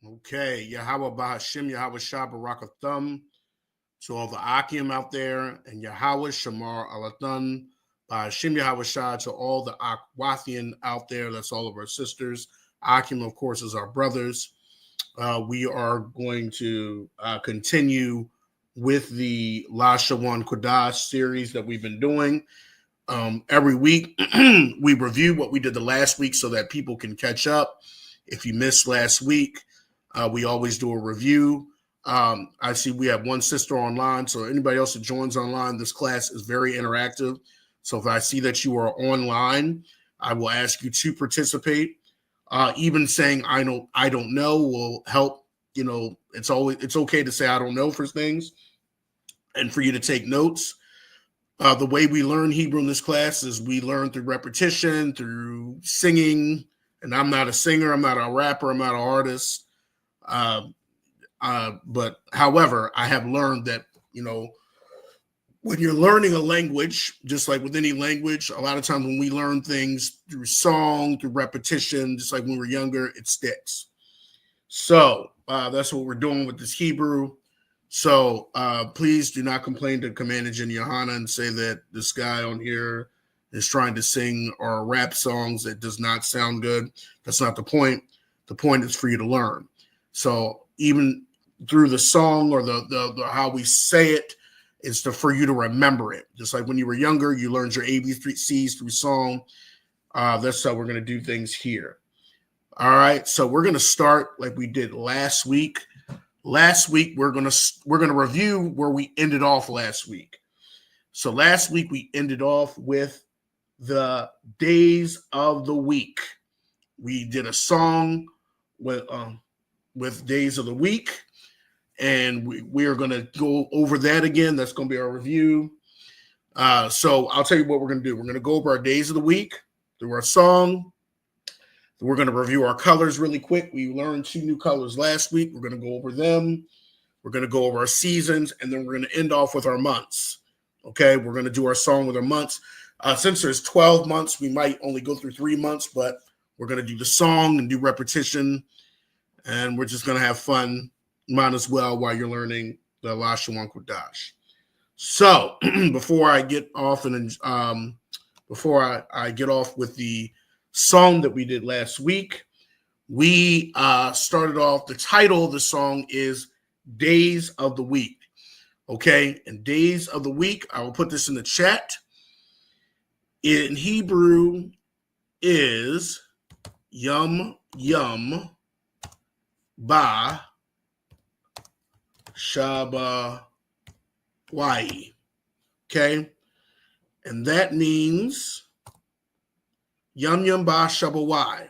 Okay, Yahweh Bahashim, Yahweh Shah Barakathum, to all the Akim out there, and Yahweh Shamar Alathan, Bahashim Yahweh Shah, to all the Akwathian out there. That's all of our sisters. Akim, of course, is our brothers. We are going to continue with the Lashawan Qadash series that we've been doing. Every week, we review what we did the last week so that people can catch up. If you missed last week, we always do a review. I see we have one sister online, so anybody else that joins online, this class is very interactive. So if I see that you are online, I will ask you to participate. Even saying I don't know will help. You know, it's okay to say I don't know for things, and for you to take notes. The way we learn Hebrew in this class is we learn through repetition, through singing. And I'm not a singer, I'm not a rapper, I'm not an artist. But however, I have learned that, you know, when you're learning a language, just like with any language, a lot of times when we learn things through song, through repetition, just like when we're younger, it sticks. So that's what we're doing with this Hebrew. So please do not complain to Command Agent Johanna and say that this guy on here is trying to sing or rap songs that does not sound good. That's not the point. The point is for you to learn. So even through the song or the how we say it, is for you to remember it. Just like when you were younger, you learned your ABCs through song. That's how we're going to do things here. All right. So we're going to start like we did last week. Last week, we're gonna review where we ended off last week. So last week we ended off with the days of the week. We did a song with days of the week, and we are gonna go over that again. That's gonna be our review. So I'll tell you what we're gonna do. We're gonna go over our days of the week through our song. We're going to review our colors really quick. We learned 2 new colors last week. We're going to go over them. We're going to go over our seasons, and then we're going to end off with our months. Okay, we're going to do our song with our months. Since there's 12 months, we might only go through 3 months, but we're going to do the song and do repetition, and we're just going to have fun. Might as well while you're learning the Lashawan Qadash. So before I get off before I get off with the song that we did last week, we started off. The title of the song is Days of the Week. Okay, and Days of the Week, I will put this in the chat. In Hebrew is Yom Yom Ba Shaba Wai. Okay, and that means Yum Yum Ba Shabawai.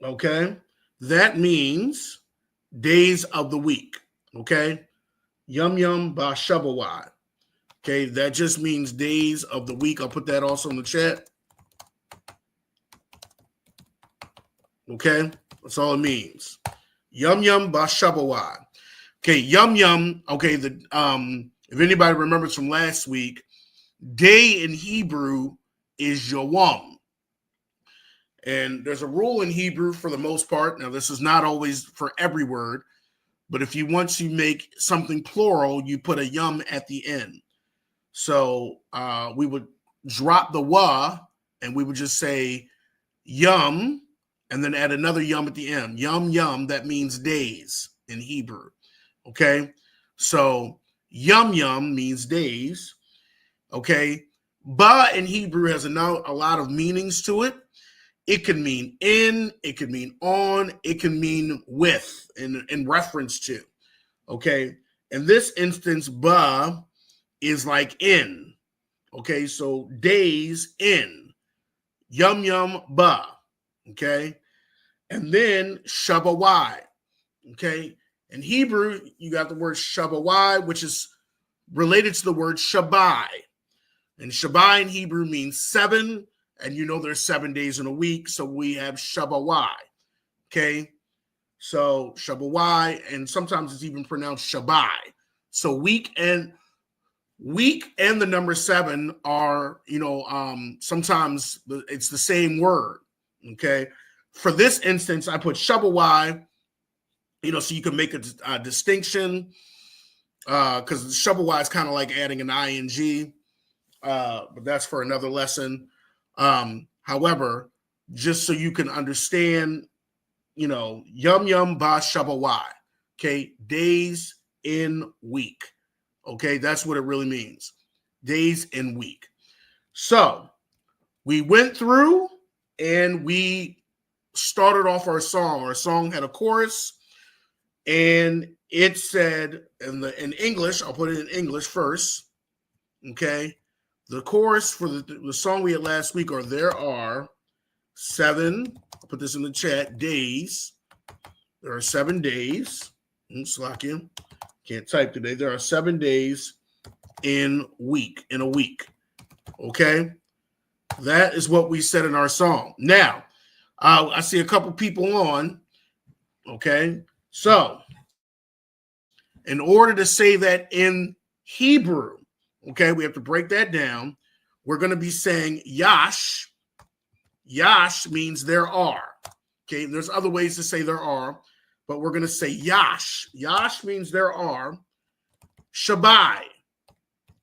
Okay? That means days of the week. Okay? Yum Yum Ba Shabawai. Okay? That just means days of the week. I'll put that also in the chat. Okay? That's all it means. Yum Yum Ba Shabawai. Okay, Yum Yum. Okay, if anybody remembers from last week, day in Hebrew is Yawam. And there's a rule in Hebrew for the most part. Now, this is not always for every word, but if you want to make something plural, you put a yum at the end. So we would drop the wa, and we would just say yum, and then add another yum at the end. Yum, yum, that means days in Hebrew. Okay? So yum, yum means days. Okay? Ba in Hebrew has a lot of meanings to it. It can mean in, it can mean on, it can mean with, in reference to. Okay? In this instance, ba is like in. Okay? So days in. Yum yum ba. Okay? And then shabawai. Okay? In Hebrew, you got the word shabawai, which is related to the word shabai. And Shabbai in Hebrew means 7, and you know there's 7 days in a week, so we have Shabawai. Okay? So Shabawai, and sometimes it's even pronounced Shabbai. So week and the number 7 are, sometimes it's the same word. Okay? For this instance, I put Shabawai So you can make a distinction because Shabawai is kind of like adding an ing, but that's for another lesson. However, just so you can understand, yum yum ba Shabawai, okay, days in week, okay, that's what it really means, days in week. So we went through and we started off our song. Our song had a chorus, and it said in English, I'll put it in English first, okay? The chorus for the song we had last week are there are 7, I'll put this in the chat, days. There are 7 days. Slack-in. Can't type today. There are 7 days in a week, okay? That is what we said in our song. Now, I see a couple people on, okay? So, in order to say that in Hebrew, okay, we have to break that down. We're going to be saying yash. Yash means there are. Okay, there's other ways to say there are, but we're going to say yash. Yash means there are. Shabai.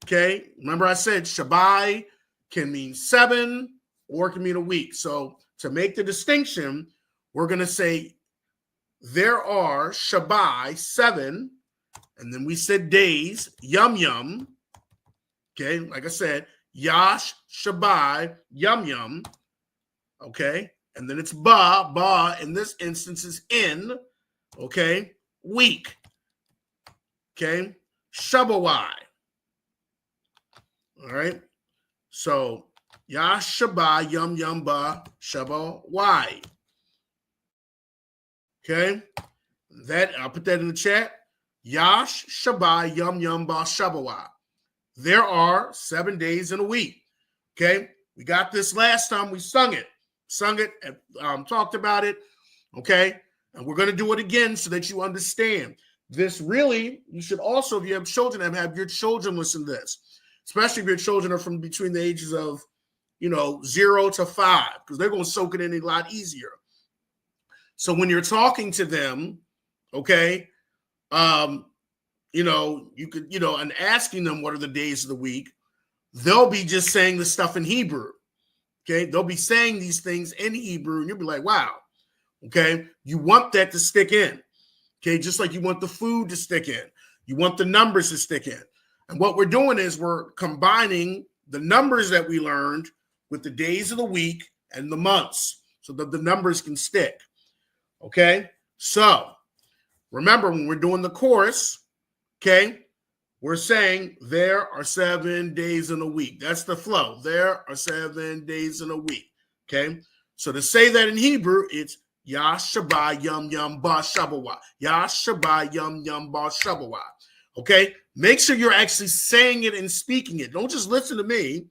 Okay, remember I said Shabai can mean 7 or it can mean a week. So to make the distinction, we're going to say there are Shabai 7, and then we said days, yum yum. Okay, like I said, yash, shabai, yum yum. Okay, and then it's ba in this instance is in. Okay, week. Okay, shabawai. All right, so yash, shabai, yum yum, ba, shabawai. Okay, that I'll put that in the chat. Yash, shabai, yum yum, ba, shabawai. There are 7 days in a week. Okay, we got this last time. We sung it, and talked about it. Okay, and we're going to do it again so that you understand. This really, you should also, if you have children, have your children listen to this, especially if your children are from between the ages of, 0 to 5, because they're going to soak it in a lot easier. So when you're talking to them, okay, you could, and asking them what are the days of the week, they'll be just saying the stuff in Hebrew. Okay, they'll be saying these things in Hebrew, and you'll be like, wow. Okay, you want that to stick in. Okay, just like you want the food to stick in, you want the numbers to stick in. And what we're doing is we're combining the numbers that we learned with the days of the week and the months so that the numbers can stick. Okay, so remember when we're doing the chorus, okay, we're saying there are 7 days in a week. That's the flow. There are 7 days in a week. Okay, so to say that in Hebrew, it's Yash Shabbai Yum Yum Ba Shabawa. Yash Shabbai Yum Yum Ba Shabawa. Okay, make sure you're actually saying it and speaking it. Don't just listen to me.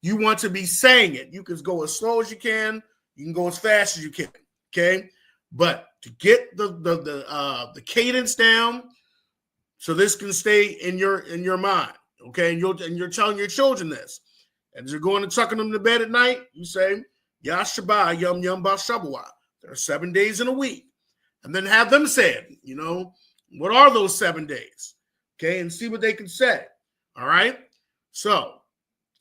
You want to be saying it. You can go as slow as you can. You can go as fast as you can. Okay, but to get the cadence down, so this can stay in your mind. Okay, and you're telling your children this, and as you're going and tucking them to bed at night, you say Yash Shabbai Yum Yum Ba Shabawa. There are 7 days in a week, and then have them say it. What are those 7 days? Okay, and see what they can say. All right, so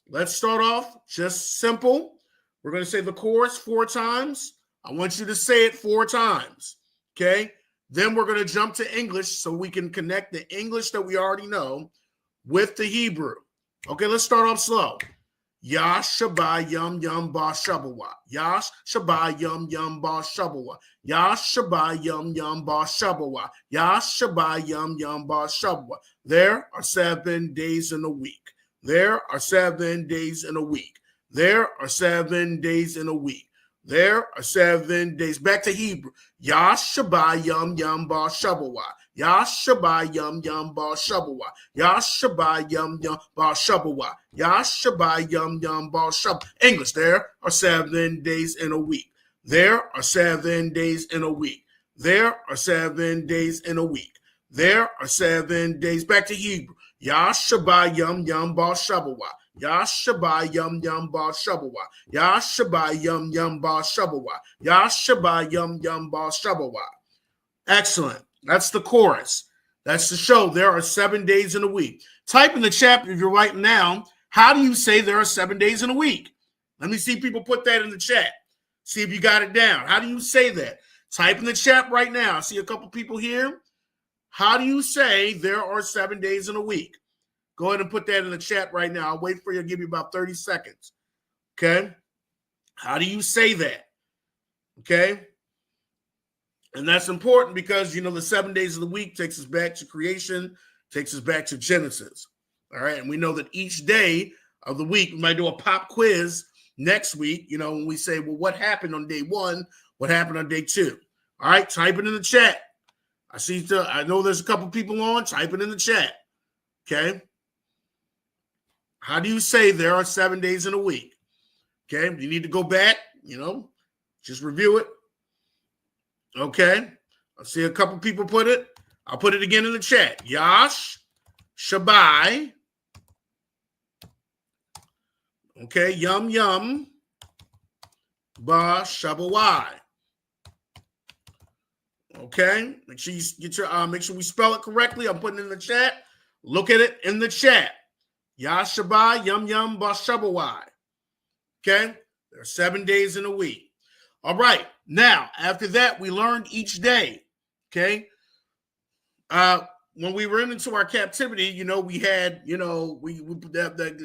let's start off just simple. We're going to say the chorus 4 times. I want you to say it 4 times. Okay, then we're going to jump to English so we can connect the English that we already know with the Hebrew. Okay, let's start off slow. Yash Shabbai Yum Yum Ba Shabawa. Yash Shabbai Yum Yum Ba Shabawa. Yash Shabbai Yum Yum Ba Shabawa. Yash Shabbai Yum Yum Ba Shabawa. There are 7 days in a week. There are 7 days in a week. There are 7 days in a week. There are 7 days. Back to Hebrew. Yash Shabbai Yum Yum Ba Shabawa. Yash Shabbai Yum Yum Ba Shabawa. Yash Shabbai Yum Yum Ba Shabawa. Yash Shabbai Yum Yum Ba Shab. English. There are 7 days in a week. There are 7 days in a week. There are 7 days in a week. There are 7 days. Back to Hebrew. Yash Shabbai Yum Yum Ba Shabawa. Yash Shabbai Yum Yum Ba Shabawa. Yash Shabbai Yum Yum Ba Shabawa. Yash Shabbai Yum Yum Ba Shabawa. Excellent. That's the chorus. That's the show. There are 7 days in a week. Type in the chat if you're writing down. How do you say there are 7 days in a week? Let me see people put that in the chat. See if you got it down. How do you say that? Type in the chat right now. I see a couple people here. How do you say there are 7 days in a week? Go ahead and put that in the chat right now. I'll wait for you. I'll give you about 30 seconds. Okay? How do you say that? Okay? And that's important because, you know, the 7 days of the week takes us back to creation, takes us back to Genesis. All right? And we know that each day of the week, we might do a pop quiz next week, you know, when we say, well, what happened on day 1? What happened on day 2? All right? Type it in the chat. I know there's a couple people on. Type it in the chat. Okay? How do you say there are 7 days in a week? Okay? You need to go back, you know, just review it. Okay? I see a couple people put it. I'll put it again in the chat. Yash, Shabai. Okay, yum, yum. Ba, Shabawai. Okay? Make sure you get your make sure we spell it correctly. I'm putting it in the chat. Look at it in the chat. Yash, Shabai, yum, yum, ba, Shabawai. Okay? There are 7 days in a week. All right. Now, after that, we learned each day. Okay. When we went into our captivity, you know, we had, you know,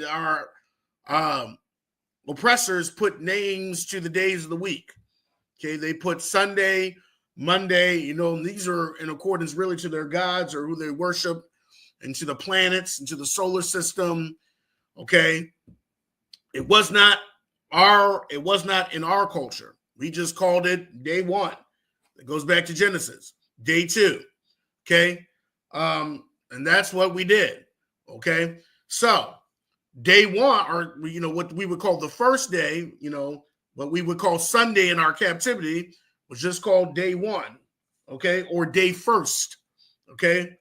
our oppressors put names to the days of the week. Okay. They put Sunday, Monday, you know, and these are in accordance really to their gods or who they worship, and to the planets and to the solar system. Okay. It was not in our culture. We just called it day 1. It goes back to Genesis. Day 2. Okay. And that's what we did. Okay. So day 1, or, you know, what we would call the first day, you know, what we would call Sunday in our captivity was just called day 1. Okay. Or day first. Okay.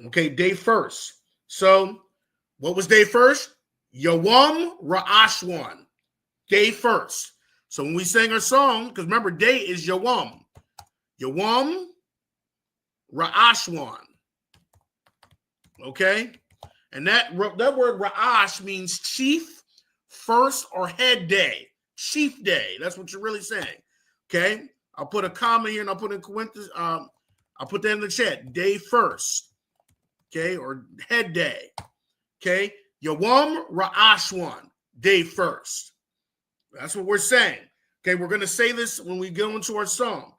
Okay. Day first. So what was day first? Yawam Ra'ashwan. Day first. So when we sang our song, because remember, day is Yawam. Yawam Ra'ashwan. Okay? And that word Ra'ash means chief, first, or head day. Chief day. That's what you're really saying. Okay? I'll put a comma here and I'll put in I'll put that in the chat. Day first. Okay? Or head day. Okay? Yawam Ra'ashwan. Day first. That's what we're saying. Okay, we're going to say this when we go into our song.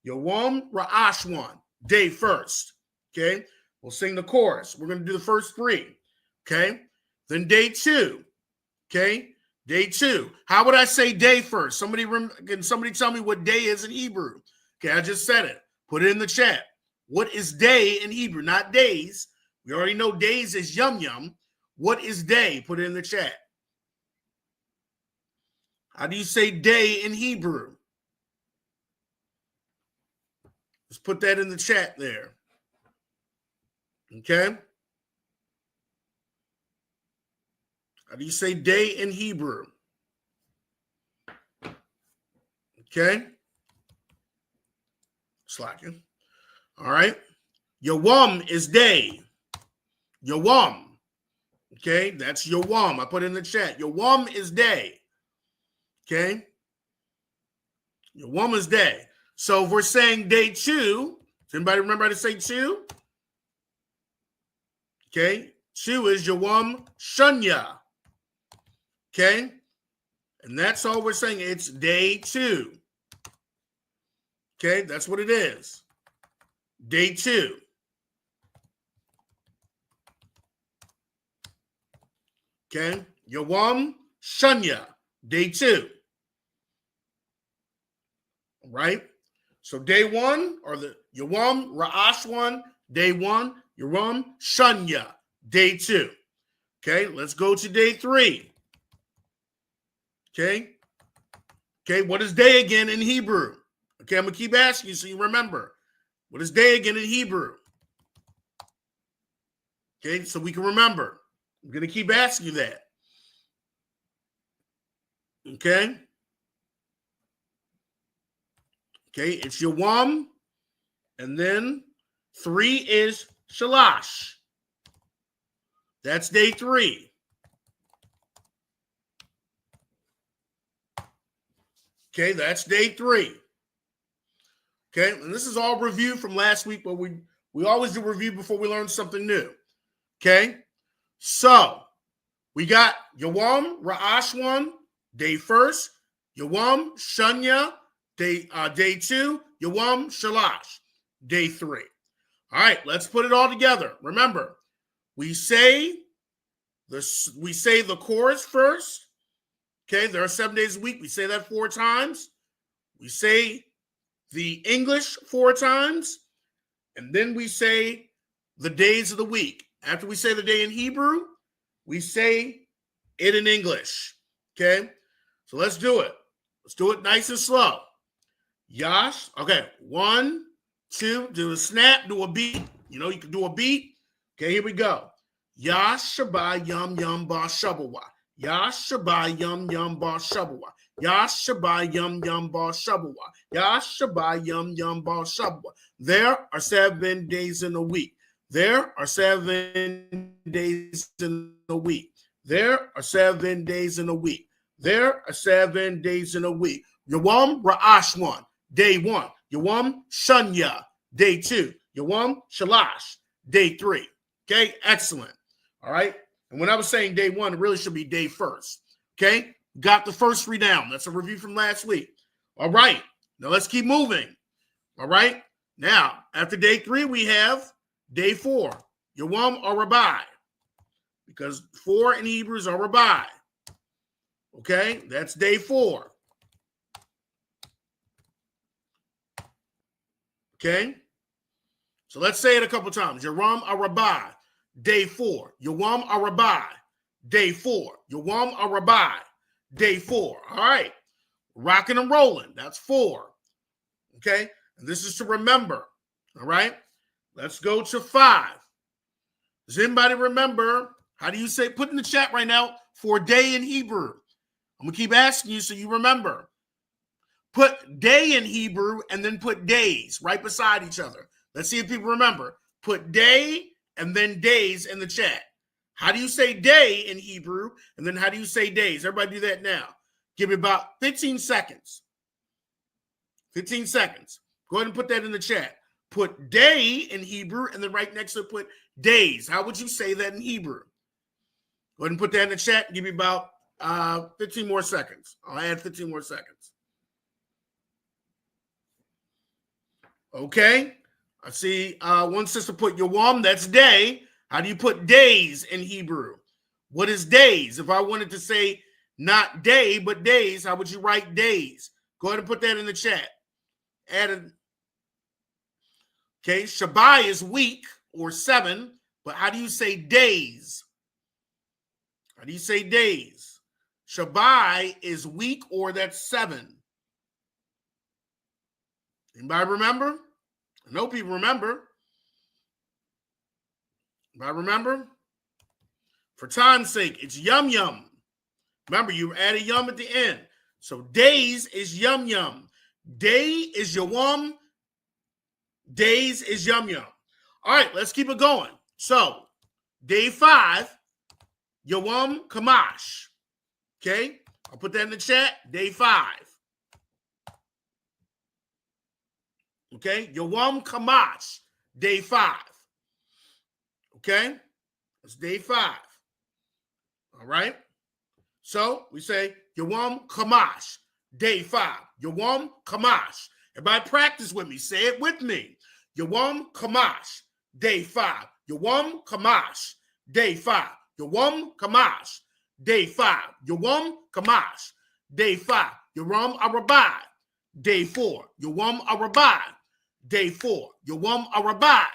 Yawam Ra'ashwan, day first. Okay, we'll sing the chorus. We're going to do the first 3. Okay, then day 2. Okay, day 2. How would I say day first? Can somebody tell me what day is in Hebrew? Okay, I just said it. Put it in the chat. What is day in Hebrew? Not days. We already know days is yum yum. What is day? Put it in the chat. How do you say day in Hebrew? Let's put that in the chat there. Okay? How do you say day in Hebrew? Okay? Slacking. All right? Yawam is day. Yawam. Okay? That's Yawam. I put it in the chat. Yawam is day. Okay? Yawam is day. So if we're saying day 2, does anybody remember how to say 2? Okay? 2 is Yawam Shunya. Okay? And that's all we're saying. It's day 2. Okay? That's what it is. Day 2. Okay? Yawam Shunya. Day 2. Right? So day 1, or the Yawam Ra'ashwan, day 1, Yawam Shunya, day 2. Okay, let's go to day 3. Okay. Okay, what is day again in Hebrew? Okay, I'm going to keep asking you so you remember. What is day again in Hebrew? Okay, so we can remember. I'm going to keep asking you that. Okay. Okay, it's Yawam. And then 3 is Shalash. That's day 3. Okay, that's day 3. Okay, and this is all review from last week, but we always do review before we learn something new. Okay, so we got Yawam Ra'ashwan, day 1st, Yawam Shunya, day 2, Yawam Shalash, day 3. All right, let's put it all together. Remember, we say the chorus first. Okay, there are 7 days a week. We say that 4 times. We say the English 4 times, and then we say the days of the week. After we say the day in Hebrew, we say it in English. Okay, so let's do it. Let's do it nice and slow. Yash. Okay, 1, 2. Do a snap. Do a beat. You know you can do a beat. Okay, here we go. Yash Shabbat Yum Yum Ba Shabawa. Yash Shabbat Yum Yum Ba Shabawa. Yash Shabbat Yum Yum Ba Shabawa. Yash Shabbat Yum Yum Ba Shabawa. There are 7 days in a week. There are 7 days in a week. There are 7 days in a week. There are 7 days in a week. Yawam Ra'ashwan, day 1. Yawam Shunya, day 2. Yawam Shalash, day 3. Okay, excellent. All right. And when I was saying day 1, it really should be day 1st. Okay, got the first 3 down. That's a review from last week. All right. Now let's keep moving. All right. Now, after day 3, we have day 4. Yawam or Rabbi. Because 4 in Hebrew is a Rabbi. Okay, that's day 4. Okay, so let's say it a couple times. Yawam Arabah, day 4. Yawam Arabah, day 4. Yawam Arabah, day 4. All right, rocking and rolling. That's 4. Okay, and this is to remember. All right, let's go to 5. Does anybody remember? How do you say? Put in the chat right now for day in Hebrew. I'm gonna keep asking you so you remember. Put day in Hebrew and then put days right beside each other. Let's see if people remember. Put day and then days in the chat. How do you say day in Hebrew? And then how do you say days? Everybody do that now. Give me about 15 seconds. 15 seconds. Go ahead and put that in the chat. Put day in Hebrew and then right next to it put days. How would you say that in Hebrew? Go ahead and put that in the chat and give me about 15 more seconds. I'll add 15 more seconds. Okay, I see one sister put Yawam, that's day. How do you put days in Hebrew? What is days? If I wanted to say not day, but days, how would you write days? Go ahead and put that in the chat. Add it. Okay, Shabbai is week or 7, but how do you say days? How do you say days? Shabbai is week or that's 7. Anybody remember? I know people remember. Anybody remember? For time's sake, it's yum yum. Remember, you add a yum at the end. So days is yum yum. Day is yawam. Days is yum yum. All right, let's keep it going. So day 5, yawam kamash. Okay, I'll put that in the chat. Day 5. Okay, Yawam Kamash, day 5. Okay, that's day 5. All right. So we say Yawam Kamash, day 5. Yawam Kamash. Everybody practice with me. Say it with me. Yawam Kamash, day 5. Yawam Kamash, day 5. Yawam Kamash, day 5. Yawam Kamash, day 5. Yawam Arabai, day 4. Yawam Arabai, day 4. Yawam Arabai,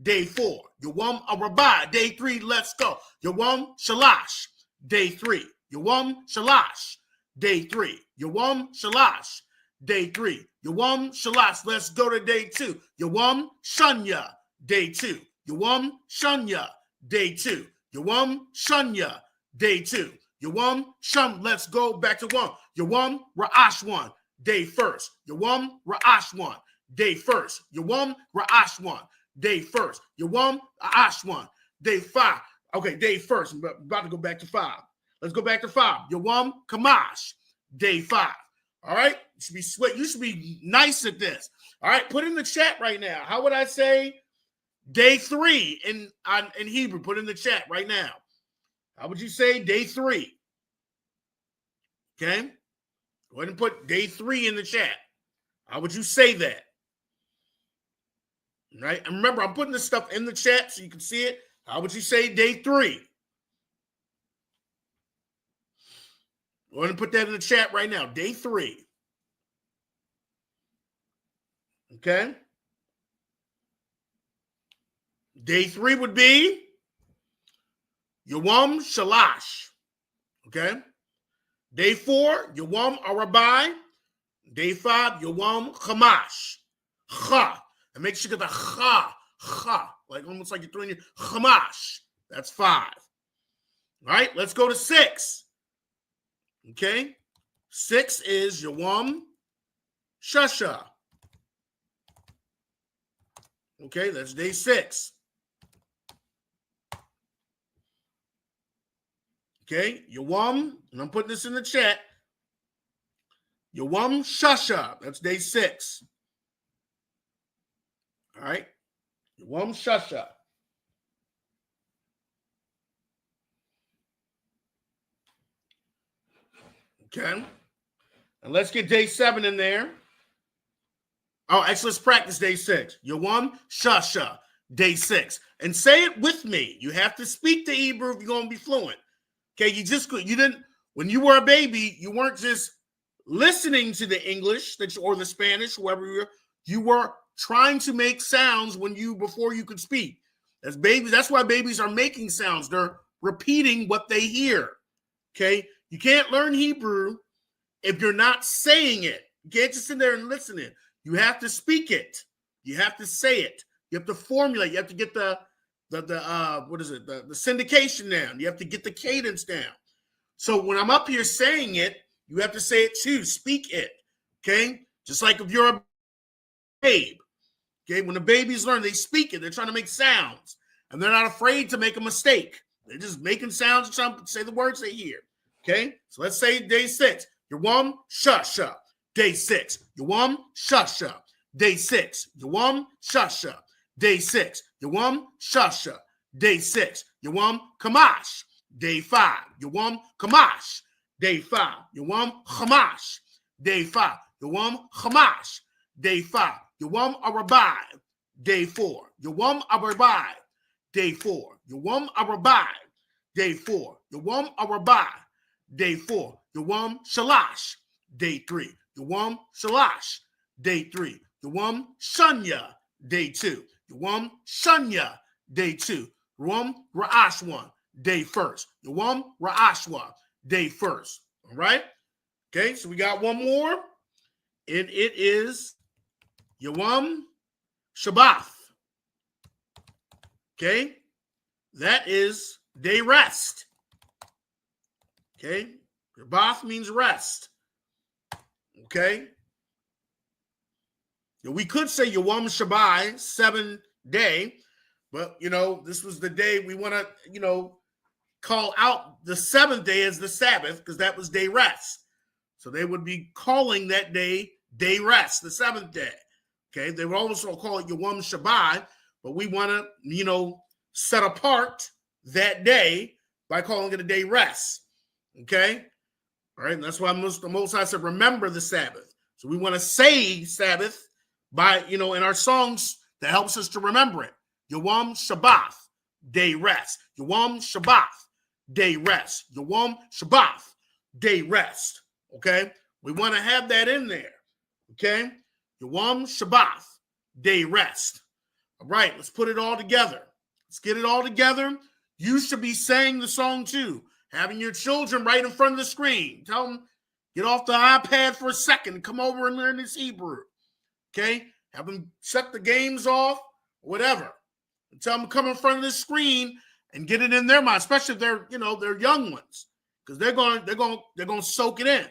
day 4. Yawam Arabai, day 3. Let's go. Yawam Shalash, day 3. Yawam Shalash, day 3. Yawam Shalash, day 3. Yawam Shalash. Let's go to day 2. Yawam Shunya, day 2. Yawam Shunya, day 2. Yawam Shunya, day 2. Yawam Shum. Let's go back to 1. Yawam Ra'ashwan, day 1st. Yawam Ra'ashwan, day first. Yawam Ra'ashwan, day first. Yawam Ashwan, day 5. Okay, day first. I'm about to go back to 5. Let's go back to 5. Yawam Kamash, day 5. All right, you should be sweet. You should be nice at this. All right, put in the chat right now. How would I say day 3 in Hebrew? Put in the chat right now. How would you say day 3? Okay, go ahead and put day 3 in the chat. How would you say that? All right, and remember, I'm putting this stuff in the chat so you can see it. How would you say day 3? Go ahead and put that in the chat right now. Day 3. Okay. Day 3 would be Yawam Shalash. Okay. Day 4, Yawam Arabai. Day 5, Yawam Chamash. Cha. And make sure you get the cha, like almost like you're throwing your Chamash. That's 5. All right, let's go to 6. Okay. 6 is Yawam Shasha. Okay, that's day 6. Okay, Yawam, and I'm putting this in the chat. Yawam Shasha, that's day 6. All right, Yawam Shasha. Okay, and let's get day 7 in there. Oh, actually, let's practice day 6. Yawam Shasha, day 6. And say it with me. You have to speak the Hebrew if you're going to be fluent. Okay, you didn't, when you were a baby, you weren't just listening to the English or the Spanish, whoever you were trying to make sounds before you could speak. As babies, that's why babies are making sounds. They're repeating what they hear. Okay, you can't learn Hebrew if you're not saying it. You can't just sit there and listen it. You have to speak it. You have to say it. You have to formulate. You have to get the syndication down. You have to get the cadence down. So when I'm up here saying it, you have to say it too. Speak it. Okay? Just like if you're a babe. Okay? When the babies learn, they speak it. They're trying to make sounds. And they're not afraid to make a mistake. They're just making sounds and trying to say the words they hear. Okay? So let's say day 6. Yawam Shasha. Day 6. Yawam Shasha. Day 6. Yawam Shasha. Day 6. Yawam Shasha. Day 6. Yawam Kamash. Day 5. Yawam Kamash. Day 5. Yawam Chamash. Day 5. Yawam Chamash. Day 5. Yawam Arabai. Day 4. Yawam Arabai. Day 4. Yawam Arabai. Day 4. Yawam Arabai. Day 4. Yawam Shalash. Day 3. Yawam Shalash. Day 3. Yawam Shanya. Day 2. Yawam Shanya. Day 2. Yawam Ra'ashwan. Day 1st. Yawam Ra'ashwan. Day 1st. All right? Okay, so we got one more. And it is Yawam Shabbath. Okay? That is day rest. Okay? Shabbath means rest. Okay? We could say Yawam Shabbai, 7 day, but, this was the day we want to, call out the 7th day as the Sabbath because that was day rest. So they would be calling that day rest, the 7th day. Okay? They would also call it Yawam Shabbai, but we want to, set apart that day by calling it a day rest. Okay? All right? And that's why the Most High said, remember the Sabbath. So we want to say Sabbath by, in our songs that helps us to remember it. Yawam Shabbath, day rest. Yawam Shabbath, day rest. Yawam Shabbath, day rest. Okay? We want to have that in there. Okay? Yawam Shabbath, day rest. All right, let's put it all together. Let's get it all together. You should be saying the song too. Having your children right in front of the screen. Tell them, get off the iPad for a second and come over and learn this Hebrew. Okay? Have them shut the games off, whatever. And tell them to come in front of the screen and get it in their mind, especially if they're, they're young ones, because they're going to soak it in.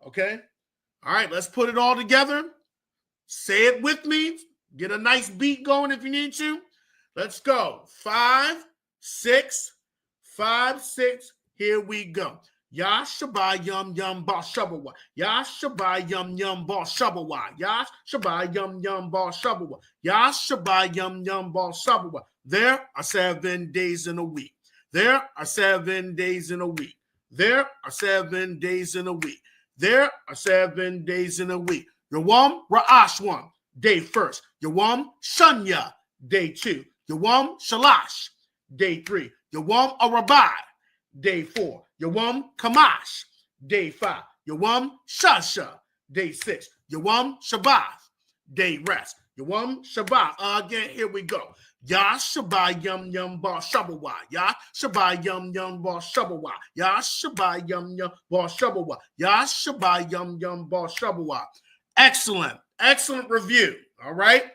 Okay? All right, let's put it all together. Say it with me. Get a nice beat going if you need to. Let's go. 5, 6, 5, 6. Here we go. Ya shaba yum yum ba shabawa. Ya shaba yum yum ba shabawa. Ya shaba yum yum ba shabawa. Ya shaba yum yum ba shabawa. There are 7 days in a week. There are 7 days in a week. There are 7 days in a week. There are 7 days in a week. Yawam Ra'ashwan, day first. Yawam Shunya, day 2. Yawam Shalash, day 3. Yawam Arabai, day 4. Yawam Kamash, day 5. Yawam Shasha, day 6. Yawam Shabbath, day rest. Yawam Shabbat. Again, here we go. Ya Shabbat yum yum ba shabawa. Ya Shabbat yum yum ba shabawa. Ya Shabbat yum yum ba shabawa. Ya Shabbat yum yum ba shabawa. Excellent. Excellent review. All right.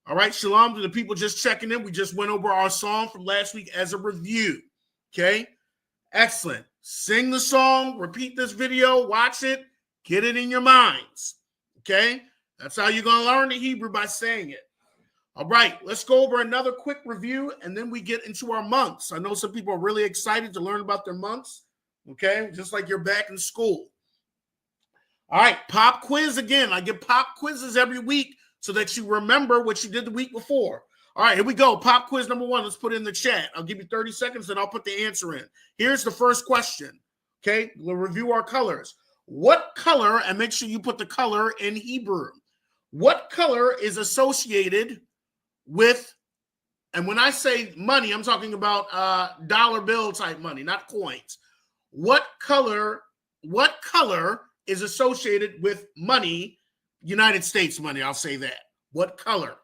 All right. Shalom to the people just checking in. We just went over our song from last week as a review. Okay. Excellent. Sing the song, repeat this video, watch it, get it in your minds. Okay. That's how you're going to learn the Hebrew, by saying it. All right. Let's go over another quick review and then we get into our months. I know some people are really excited to learn about their months. Okay. Just like you're back in school. All right, pop quiz again. I give pop quizzes every week so that you remember what you did the week before. All right, here we go. Pop quiz number 1. Let's put it in the chat. I'll give you 30 seconds and I'll put the answer in. Here's the first question. Okay, we'll review our colors. What color, and make sure you put the color in Hebrew. What color is associated with, and when I say money, I'm talking about dollar bill type money, not coins. What color is associated with money, United States money, I'll say that. What color?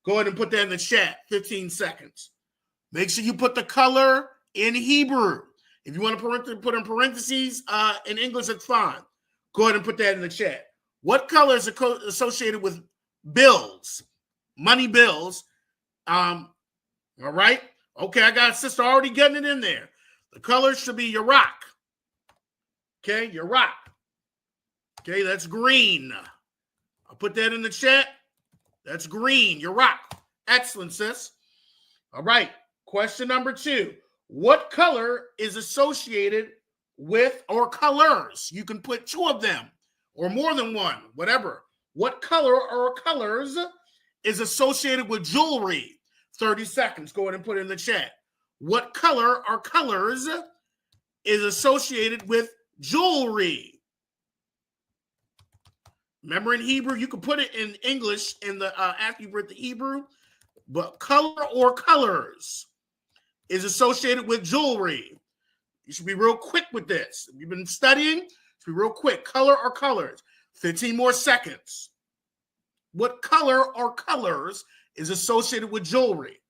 Go ahead and put that in the chat, 15 seconds. Make sure you put the color in Hebrew. If you want to put in parentheses in English, it's fine. Go ahead and put that in the chat. What color is associated with bills, money bills? All right. Okay, I got a sister already getting it in there. The color should be Iraq. Okay, Iraq. Okay, that's green. I'll put that in the chat. That's green. You're rock. Excellent, sis. All right. Question number 2. What color is associated with, or colors? You can put 2 of them or more than one, whatever. What color or colors is associated with jewelry? 30 seconds. Go ahead and put it in the chat. What color or colors is associated with jewelry? Remember, in Hebrew, you can put it in English in the after you read the Hebrew, but color or colors is associated with jewelry. You should be real quick with this. If you've been studying, be real quick. Color or colors. 15 more seconds. What color or colors is associated with jewelry?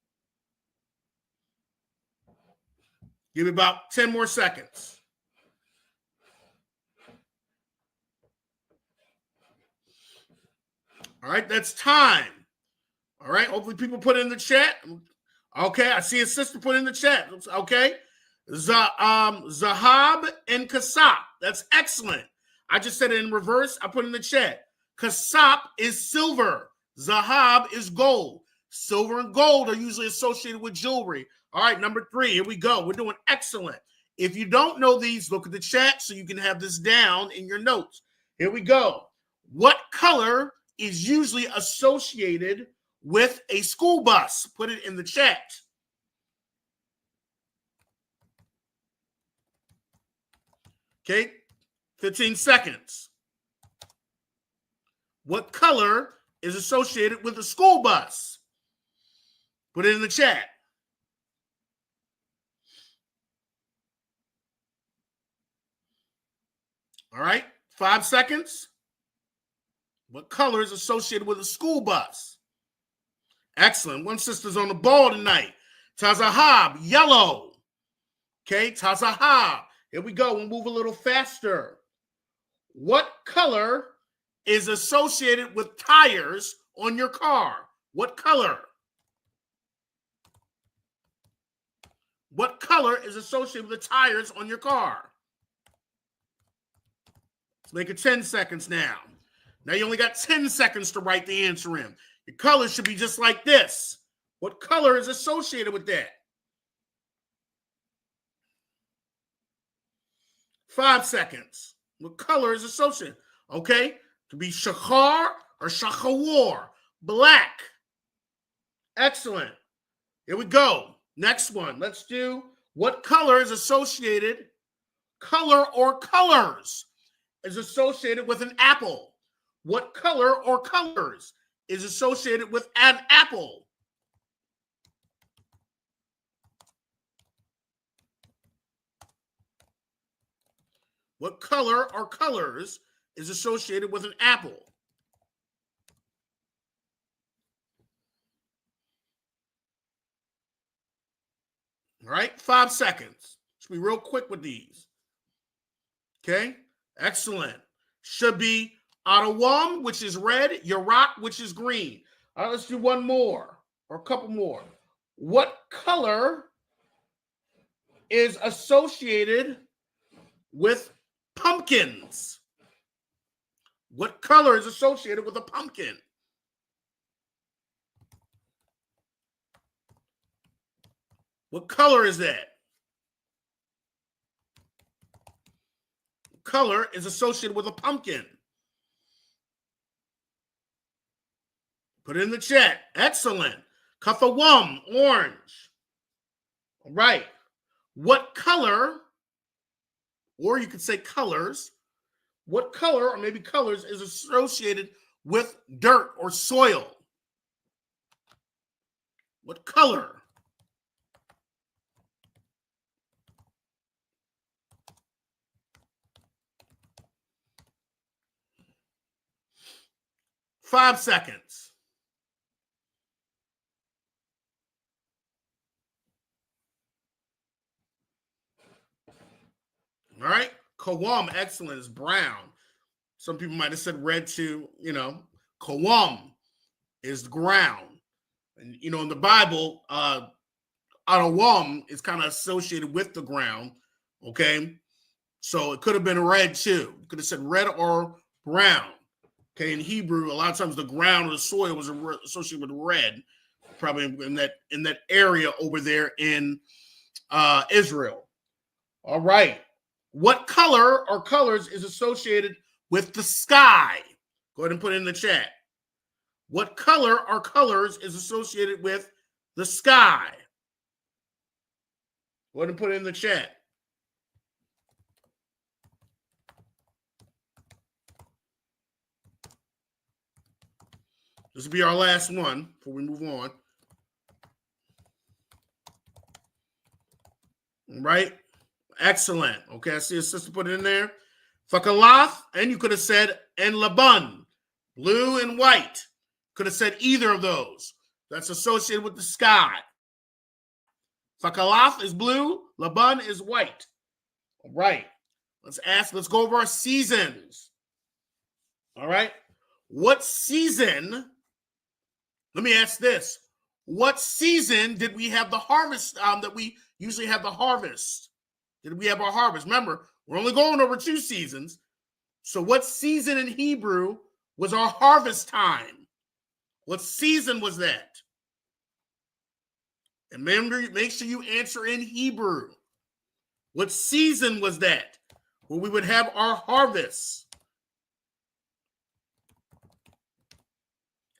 Give me about 10 more seconds. All right, that's time. All right, hopefully people put it in the chat. Okay, I see a sister put in the chat. Okay, Zahab and Kasap. That's excellent. I just said it in reverse. I put in the chat. Kasap is silver. Zahab is gold. Silver and gold are usually associated with jewelry. All right, number 3. Here we go. We're doing excellent. If you don't know these, look at the chat so you can have this down in your notes. Here we go. What color is usually associated with a school bus? Put it in the chat. Okay, 15 seconds. What color is associated with a school bus? Put it in the chat. All right, 5 seconds. What color is associated with a school bus? Excellent. One sister's on the ball tonight. Tazahab, yellow. Okay, Tazahab. Here we go. We'll move a little faster. What color is associated with tires on your car? What color? What color is associated with the tires on your car? Let's make it 10 seconds now. Now you only got 10 seconds to write the answer in. Your color should be just like this. What color is associated with that? 5 seconds. What color is associated? Okay, to be shachar or shachawar, black. Excellent. Here we go. Next one. Let's do what color is associated, color or colors is associated with an apple. What color or colors is associated with an apple? What color or colors is associated with an apple? All right, 5 seconds. Should be real quick with these. Okay, excellent. Should be Adawam, which is red, Yarak, which is green. All right, let's do one more or a couple more. What color is associated with pumpkins? What color is associated with a pumpkin? What color is that? Color is associated with a pumpkin. Put it in the chat. Excellent. Kathawam, orange. All right. What color, or you could say colors, what color or maybe colors is associated with dirt or soil? What color? Five seconds. All right. Kawam, excellent, is brown. Some people might have said red too. Kawam is the ground. And, in the Bible, Adawam is kind of associated with the ground. Okay. So it could have been red too. You could have said red or brown. Okay. In Hebrew, a lot of times the ground or the soil was associated with red, probably in that area over there in Israel. All right. What color or colors is associated with the sky? Go ahead and put it in the chat. What color or colors is associated with the sky? Go ahead and put it in the chat. This will be our last one before we move on. All right. Excellent. Okay, I see a sister put it in there. Fakalath, and you could have said and Laban, blue and white. Could have said either of those. That's associated with the sky. Fakalath is blue, Laban is white. All right. Let's go over our seasons. All right. What season? Let me ask this. What season did we have the harvest that we usually have the harvest? Did we have our harvest? Remember, we're only going over 2 seasons. So what season in Hebrew was our harvest time? What season was that? And remember, make sure you answer in Hebrew. What season was that where we would have our harvest?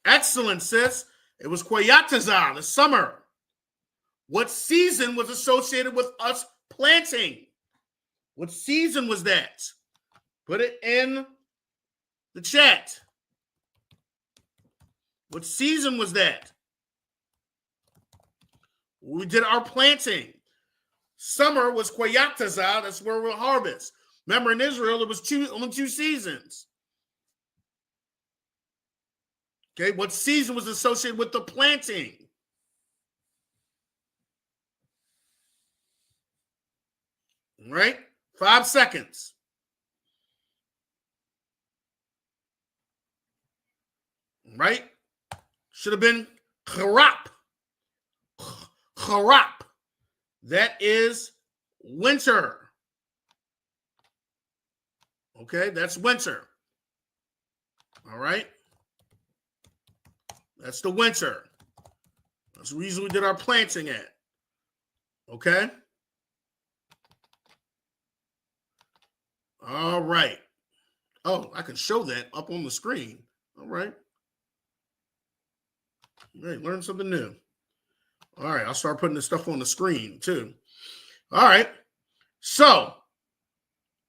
Excellent, sis. It was Kwayatazah, the summer. What season was associated with us planting? What season was that? Put it in the chat. What season was that? We did our planting. Summer was Kwayatazah. That's where we'll harvest. Remember, in Israel, it was only 2 seasons. Okay, what season was associated with the planting? All right, 5 seconds. All right, should have been Charap. Charap. That is winter. Okay, that's winter. All right. That's the winter. That's where we usually did our planting at. Okay. All right. Oh, I can show that up on the screen. All right. Hey, learn something new. All right. I'll start putting this stuff on the screen too. All right. So,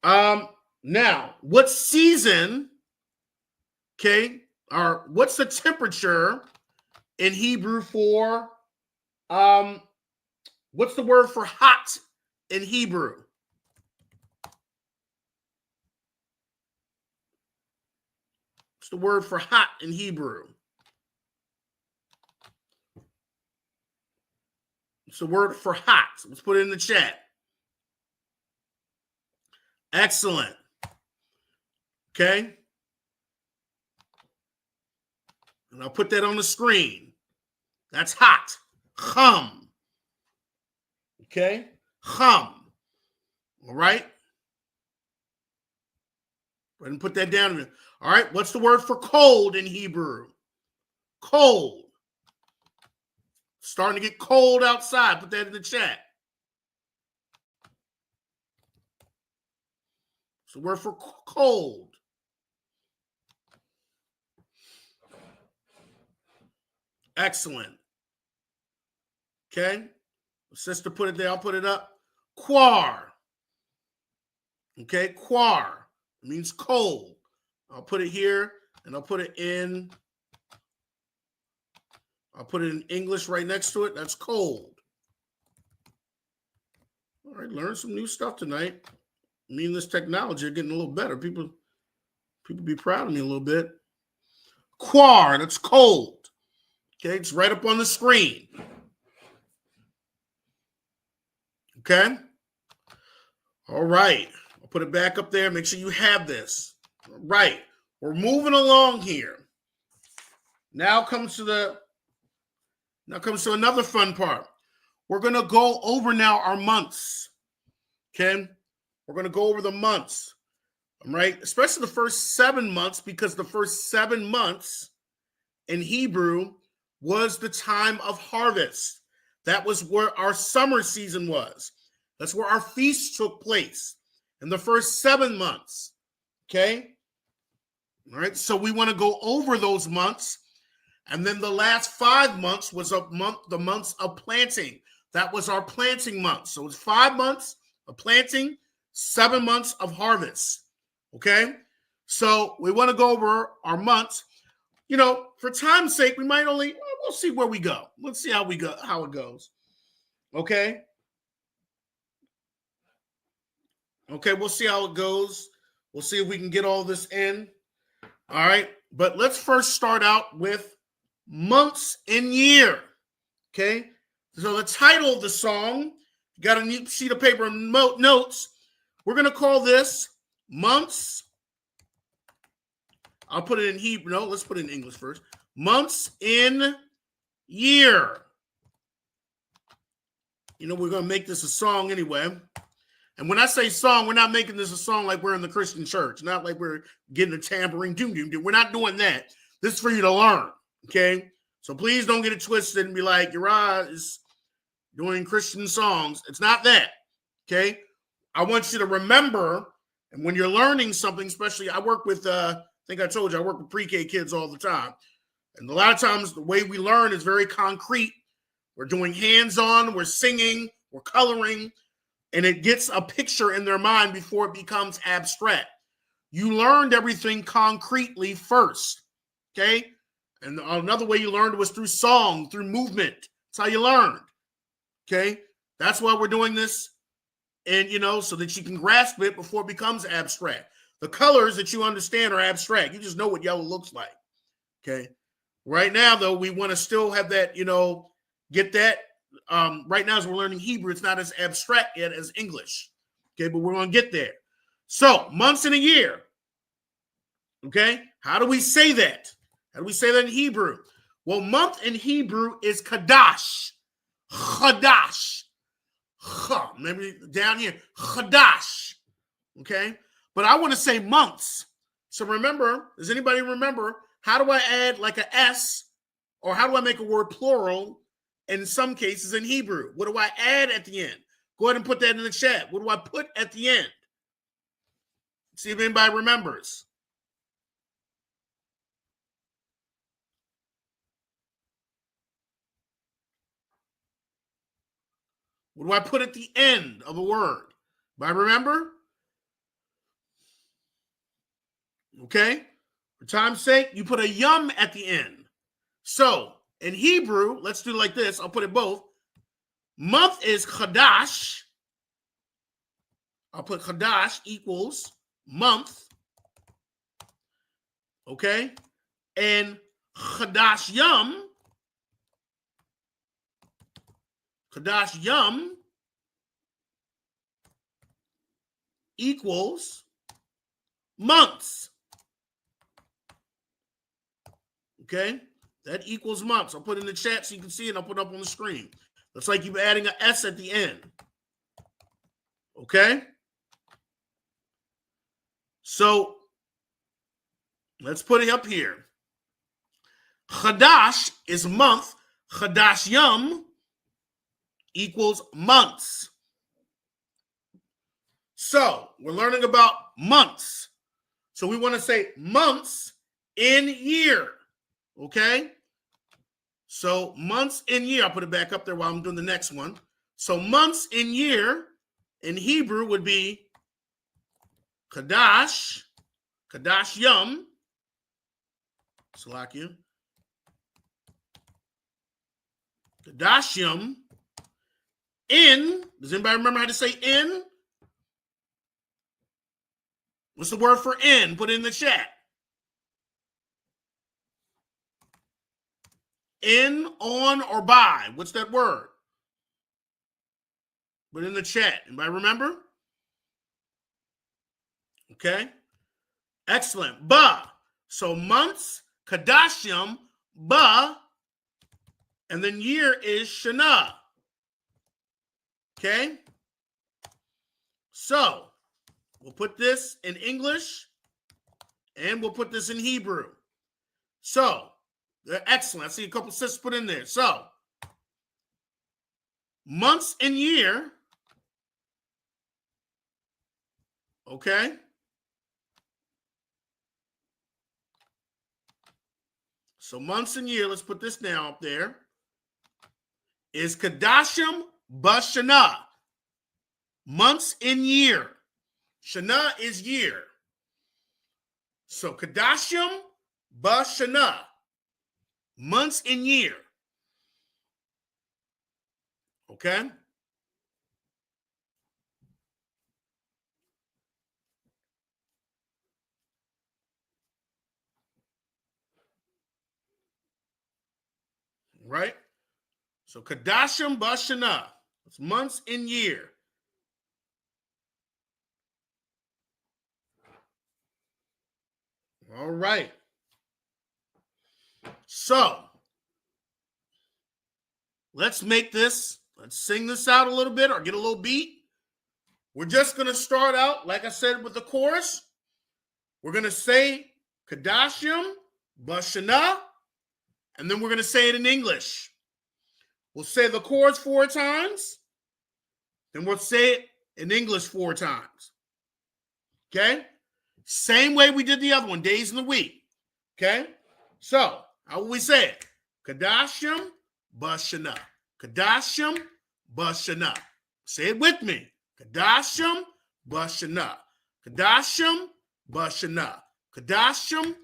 now what season, okay, or what's the temperature in Hebrew for, what's the word for hot in Hebrew? What's the word for hot in Hebrew? It's the word for hot. Let's put it in the chat. Excellent. Okay. And I'll put that on the screen. That's hot. Chum. Okay. Chum. All right. Go ahead and put that down. All right. What's the word for cold in Hebrew? Cold. Starting to get cold outside. Put that in the chat. It's the word for cold. Excellent. Okay. Sister put it there. I'll put it up. Quar. Okay. Quar. It means cold. I'll put it here and I'll put it in. I'll put it in English right next to it. That's cold. All right. Learn some new stuff tonight. Me and this technology are getting a little better. People be proud of me a little bit. Quar. That's cold. Okay. It's right up on the screen. Okay. All right. I'll put it back up there. Make sure you have this. All right. We're moving along here. Now comes to another fun part. We're going to go over now our months. Okay. We're going to go over the months. All right. Especially the first 7 months, because the first 7 months in Hebrew was the time of harvest. That was where our summer season was. That's where our feasts took place in the first 7 months. Okay. All right. So we want to go over those months. And then the last 5 months was the months of planting. That was our planting month. So it's 5 months of planting, 7 months of harvest. Okay. So we want to go over our months. You know, for time's sake, we'll see where we go. Let's see how it goes. Okay. Okay. We'll see how it goes. We'll see if we can get all this in. All right. But let's first start out with months in year. Okay. So the title of the song, you got a neat sheet of paper and notes. We're going to call this Months. I'll put it in Hebrew. No, let's put it in English first. Months in year. You know, we're going to make this a song anyway. And when I say song, we're not making this a song like we're in the Christian church. Not like we're getting a tambourine. Doom, doom, doom. We're not doing that. This is for you to learn. Okay. So please don't get it twisted and be like, Uriah is doing Christian songs. It's not that. Okay. I want you to remember, and when you're learning something, especially I work with, I think I told you, I work with pre-K kids all the time. And a lot of times the way we learn is very concrete. We're doing hands-on, we're singing, we're coloring, and it gets a picture in their mind before it becomes abstract. You learned everything concretely first. Okay. And another way you learned was through song, through movement. That's how you learned. Okay. That's why we're doing this. And, you know, so that you can grasp it before it becomes abstract. The colors that you understand are abstract. You just know what yellow looks like. Okay. Right now, though, we want to still have that, you know, get that. Right now, as we're learning Hebrew, it's not as abstract yet as English. Okay. But we're going to get there. So months in a year. Okay. How do we say that? How do we say that in Hebrew? Well, month in Hebrew is Qadash. Qadash. Maybe down here. Qadash. Okay. But I want to say months. So remember, does anybody remember, how do I add like a S, or how do I make a word plural in some cases in Hebrew? What do I add at the end? Go ahead and put that in the chat. What do I put at the end? See if anybody remembers. What do I put at the end of a word? Do I remember? Okay. For time's sake, you put a yum at the end. So in Hebrew, let's do it like this. I'll put it both. Month is Qadash. I'll put Qadash equals month. Okay. And Qadash Yum equals months. Okay, that equals months. I'll put it in the chat so you can see it. I'll put it up on the screen. Looks like you're adding an S at the end. Okay, so let's put it up here. Chadash is month. Chadash Yum equals months. So we're learning about months. So we want to say months in year. Okay? So months in year. I'll put it back up there while I'm doing the next one. So months in year in Hebrew would be Qadash Yum. Salakia. Qadash Yum. In. Does anybody remember how to say in? What's the word for in? Put it in the chat. In, on, or by. What's that word? Put it in the chat. Anybody remember? Okay. Excellent. Ba. So months, Kadashim, ba, and then year is Shana. Okay. So we'll put this in English and we'll put this in Hebrew. So they're excellent. I see a couple sisters put in there. So months and year. Okay. So months and year, let's put this now up there, is Kadashim Bashana. Months in year. Shana is year. So Kadashim Bashana. Months in year. Okay? Right? So Kadashim Bashana. It's months in year. All right. So let's make this, let's sing this out a little bit or get a little beat. We're just going to start out, like I said, with the chorus. We're going to say Kadashim Bashana, and then we're going to say it in English. We'll say the chorus 4 times, then we'll say it in English 4 times. Okay? Same way we did the other one, days in the week. Okay? So, how will we say it? Kadashim Bashana. Kadashim Bashana. Say it with me. Kadashim Bashana. Kadashim Bashana. Kadashim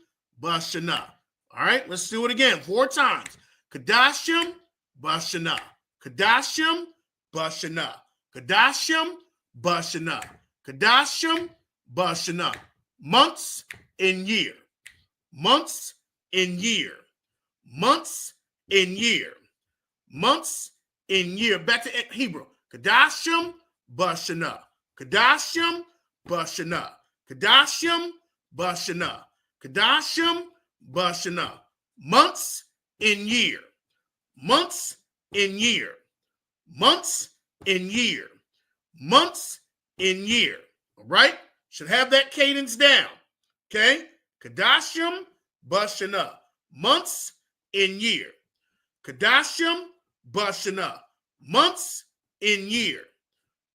Bashana. All right, let's do it again 4 times. Kadashim Bashana. Kadashim Bashana. Kadashim Bashana. Kadashim Bashana. Months in year. Months in year. Months in year. Months in year. Back to Hebrew. Kadashim Bashana. Kadashim Bashana. Kadashim Bashana. Kadashim Bashana. Months in year. Months in year. Months in year. Months in year. All right? Should have that cadence down. Okay? Kadashim Bashana. Months in year. Kadashim Bashana. Months in year.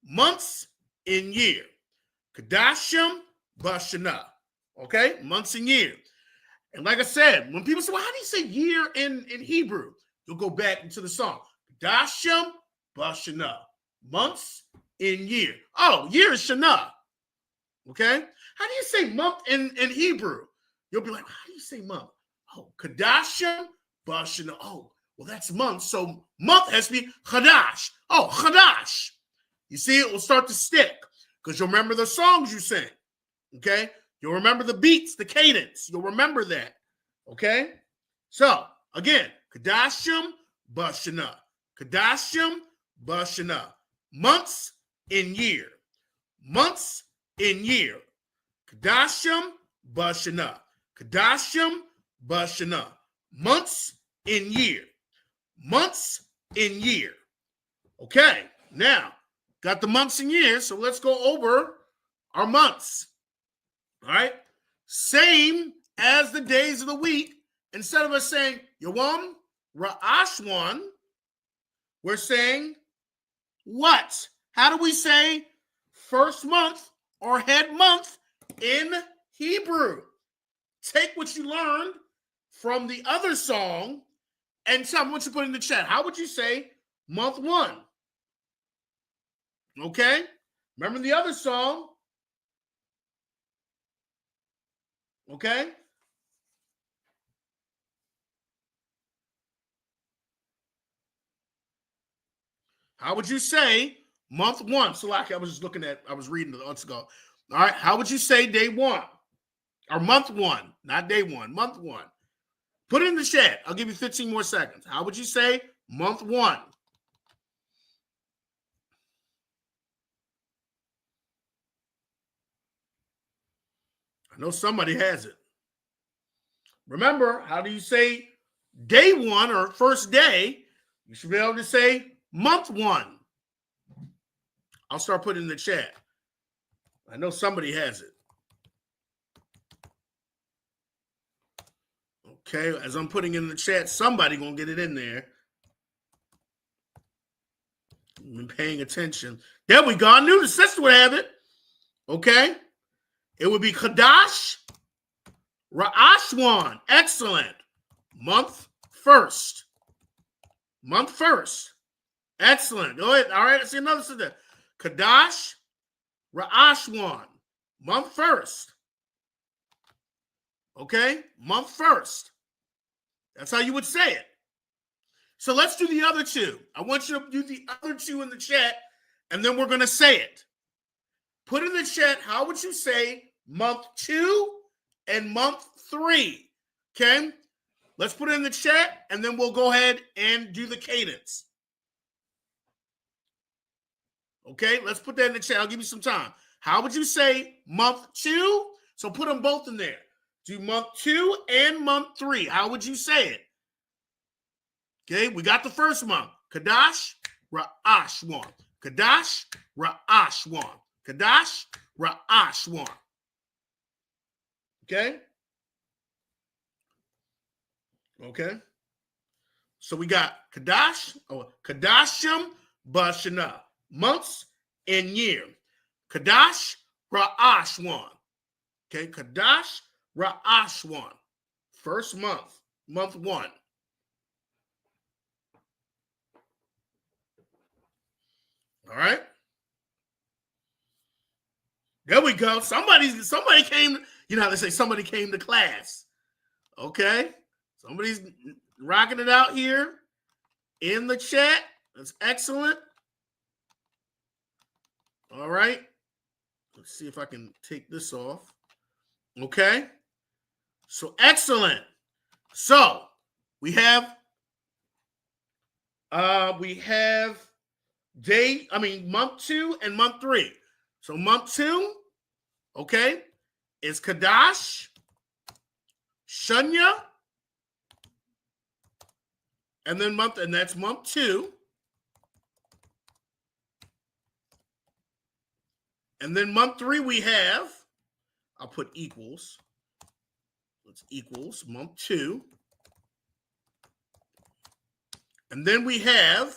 Months in year. Kadashim Bashana. Okay? Months in year. And like I said, when people say, well, how do you say year in Hebrew? You'll go back into the song. Kadashim Bashana. Months in year. Oh, year is Shana. Okay? How do you say month in Hebrew? You'll be like, how do you say month? Oh, Kadashim Bashana. Oh, well, that's month. So month has to be Chadash. Oh, Chadash. You see, it will start to stick because you'll remember the songs you sing. Okay? You'll remember the beats, the cadence. You'll remember that. Okay? So, again, Kadashim Bashana. Kadashim Bashana. Months in year. Months in year. Kadashim Bashana. Kadashim Bashana. Months in year. Months in year. Okay, now, got the months and years, so let's go over our months. All right? Same as the days of the week. Instead of us saying Yawam Ra'ashwan, we're saying what? How do we say first month or head month in Hebrew? Take what you learned from the other song and tell me what you put in the chat. How would you say month one? Okay? Remember the other song? Okay? How would you say month one? So like I was reading the months ago. All right, how would you say day one? Or month one, not day one, month one. Put it in the chat. I'll give you 15 more seconds. How would you say month one? I know somebody has it. Remember, how do you say day one or first day? You should be able to say month one. I'll start putting it in the chat. I know somebody has it. Okay, as I'm putting it in the chat, somebody gonna get it in there. I've been paying attention. There we go. I knew the sister would have it. Okay, it would be Qadash Ra'ashwan. Excellent. Month first. Month first. Excellent. Go ahead. All right, let's see another sister. Qadash Ra'ashwan. Month first. Okay, month first. That's how you would say it. So let's do the other two. I want you to do the other two in the chat, and then we're going to say it. Put in the chat, how would you say month 2 and month 3? Okay? Let's put it in the chat, and then we'll go ahead and do the cadence. Okay? Let's put that in the chat. I'll give you some time. How would you say month 2? So put them both in there. Do month 2 and month 3. How would you say it? Okay, we got the first month. Qadash Ra'ashwan. Qadash Ra'ashwan. Qadash Ra'ashwan. Okay? Okay. So we got Qadash, or Qadashim Bashana. Months and year. Qadash Ra'ashwan. Okay, Qadash Ra'ashwan. First month. Month 1. All right. There we go. Somebody came, you know how they say somebody came to class. Okay. Somebody's rocking it out here in the chat. That's excellent. All right. Let's see if I can take this off. Okay. So excellent. So we have month 2 and month 3. So month 2, okay, is Qadash, Shunya, and that's month 2. And then month 3 we have, I'll put equals. it's equals month 2. And then we have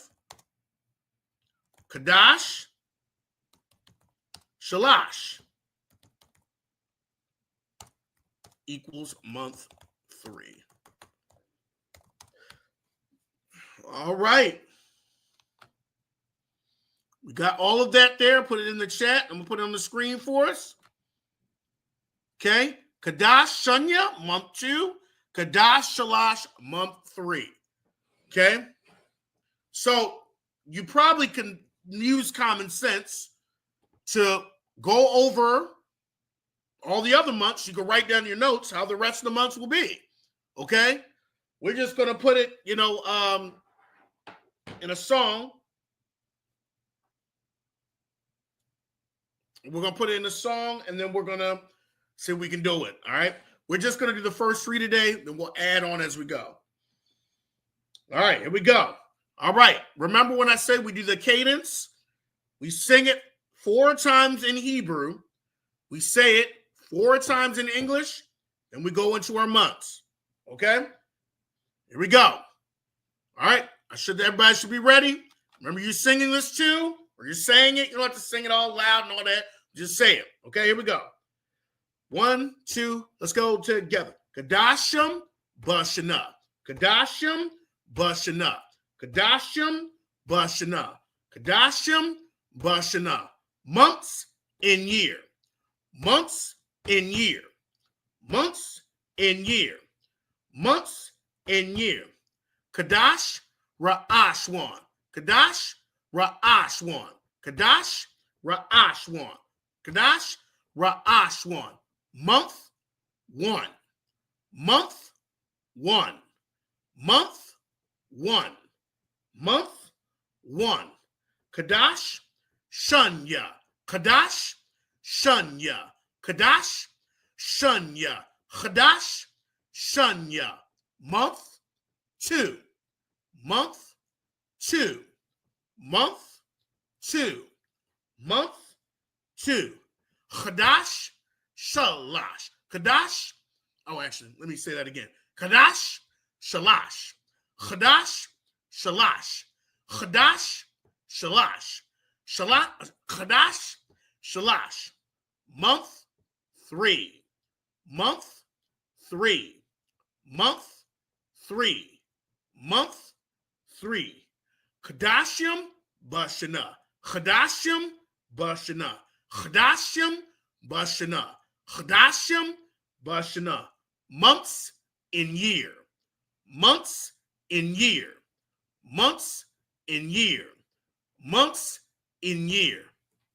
Qadash, Shalash equals month 3. All right. We got all of that there. Put it in the chat. I'm going to put it on the screen for us. Okay. Qadash, Shunya, month 2. Qadash, Shalash, month 3. Okay. So you probably can use common sense to go over all the other months. You can write down your notes how the rest of the months will be. Okay. We're just going to put it, in a song. We're going to put it in a song, and then we're going to see if we can do it. All right. We're just going to do the first 3 today, then we'll add on as we go. All right, here we go. All right. Remember when I said we do the cadence? We sing it 4 times in Hebrew. We say it 4 times in English. Then we go into our months. Okay? Here we go. All right. Everybody should be ready. Remember, you're singing this too, or you're saying it. You don't have to sing it all loud and all that. Just say it. Okay, here we go. 1, 2, let's go together. Kadashim, Bashana. Kadashim, Bashana. Kadashim, Bashana. Kadashim, Bashana. Months in year. Months in year. Months in year. Months in year. Kadash, Ra'ashwan. Kadash, Ra'ashwan. Kadash, Ra'ashwan. Kadash, Ra'ashwan. Month 1. Month 1. Month 1. Month 1. Kadash, Shunya. Kadash, Shunya. Kadash, Shunya. Kadash, Shunya. Month 2. Month 2. Month 2. Month 2. Qadash, Shalash. Qadash. Oh, actually, let me say that again. Qadash, Shalash. Qadash, Shalash. Qadash, Shalash. Qadash, Shalash. Month 3. Month 3. Month 3. Month 3. Qadashim, Bashana. Qadashim, Bashana. Qadashim, Bashana. Qadashim, Bashana. Months in year. Months in year. Months in year. Months in year.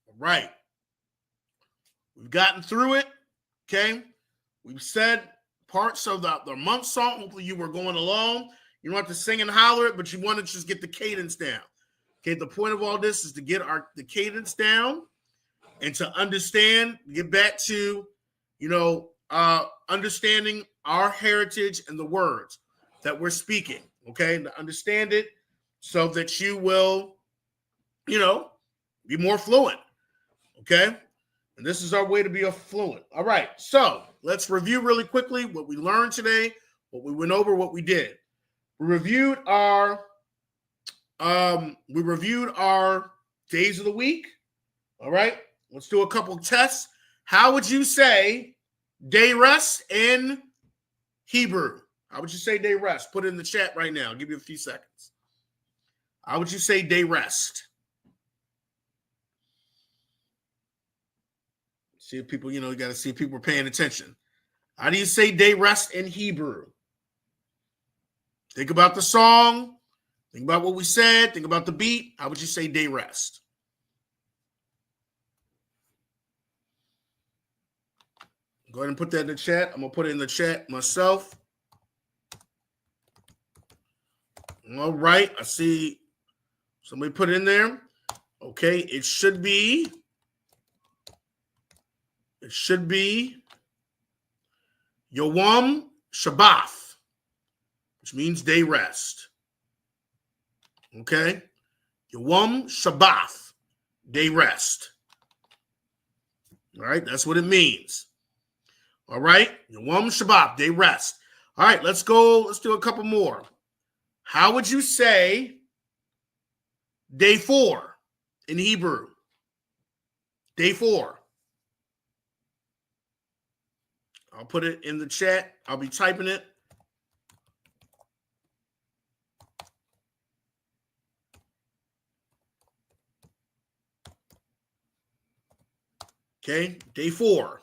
All right. We've gotten through it. Okay. We've said parts of the month song. Hopefully you were going along. You don't have to sing and holler it, but you want to just get the cadence down. Okay. The point of all this is to get the cadence down and to understand, get back to, understanding our heritage and the words that we're speaking. Okay. And to understand it so that you will, be more fluent. Okay. And this is our way to be fluent. All right. So let's review really quickly what we learned today, what we went over, what we did. We reviewed our days of the week. All right. Let's do a couple tests. How would you say day rest in Hebrew? How would you say day rest? Put it in the chat right now. I'll give you a few seconds. How would you say day rest? See if people, you got to see if people are paying attention. How do you say day rest in Hebrew? Think about the song. Think about what we said. Think about the beat. How would you say day rest? Go ahead and put that in the chat. I'm going to put it in the chat myself. All right. I see somebody put it in there. Okay. It should be Yom Shabbat, which means day rest. Okay? Yom Shabbat, day rest. All right? That's what it means. All right. Yom Shabbat, day rest. All right, let's go. Let's do a couple more. How would you say day 4 in Hebrew? Day 4. I'll put it in the chat. I'll be typing it. Okay, day 4.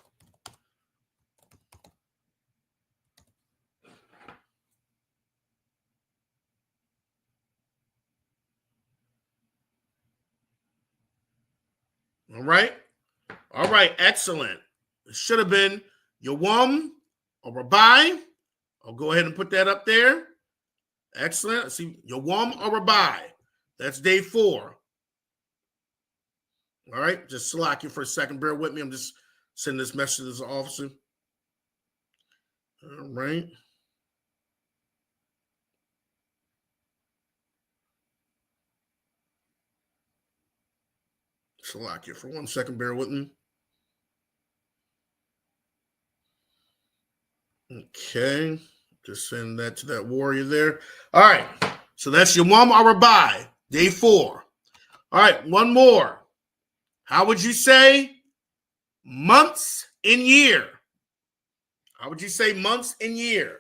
All right. All right, excellent. It should have been Yawam or Rabbi. I'll go ahead and put that up there. Excellent. Let's see, Yawam or Rabbi. That's day 4. All right, just slack you for a second. Bear with me. I'm just sending this message to this officer. All right. Slack you for 1 second. Bear with me. Okay. Just send that to that warrior there. All right. So that's Yawam or Rabbi, day 4. All right, one more. How would you say months in year? How would you say months in year?